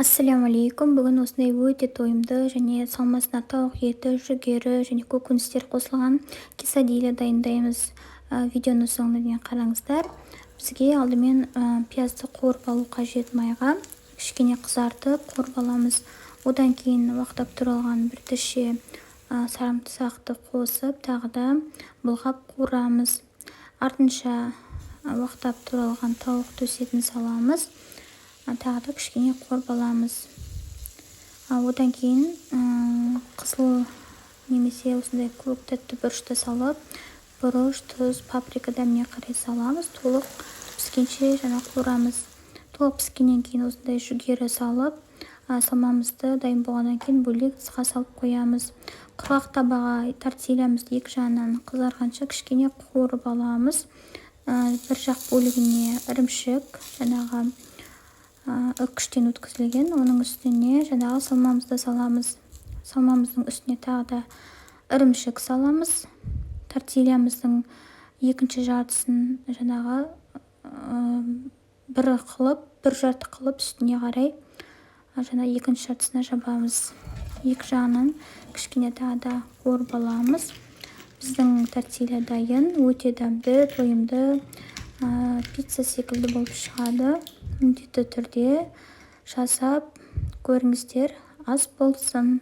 Ассалаумалейкум. Бүгін осындай өте тойымды және салмасына тауық еті, жүгері және көкөністер қосылған quesadilla дайындаймыз. Видеоны соңына дейін қараңыздар. Бізге алдымен пиязды қуырып алу қажет майға. Кішкене қызартып қуырып аламыз. Одан кейін уақтап тұралған бір тіше сарымсақты қосып, тағы да бұлғап қуырамыз. Артынша уақтап тұралған тауық төсетін саламыз. Тағы да кішкене қуырып аламыз. Одан кейін қызыл немесе осындай көк тәтті бұрышты салып, бұрыш, тұз, паприка дәміне қарай саламыз. Толық піскенше жаңа қуырамыз. Толық піскеннен кейін осындай жүгері салып, салмамызды дайын болғаннан кейін бөлек ыдысқа салып қоямыз. Құрғақ табаға тортильямызды екі жағынан қызарғанша кішкене қуырып аламыз. Бір жақ бөлігіне ірімшік, жаңағы үккіштен өткізілген, оның үстіне жаңағы салмамызды саламыз. Салмамыздың үстіне тағы да ірімшік саламыз. Тортильямыздың екінші жартысын жаңағы бір жарты қылып үстіне қарай жаңа екінші жартысына жабамыз. Екі жағынан кішкене тағы да қуырып аламыз. Біздің тортилья дайын, өте дәмді, тойымды, пицца секілді болып шығады. Міндетті түрде жасап көріңіздер, ас болсын.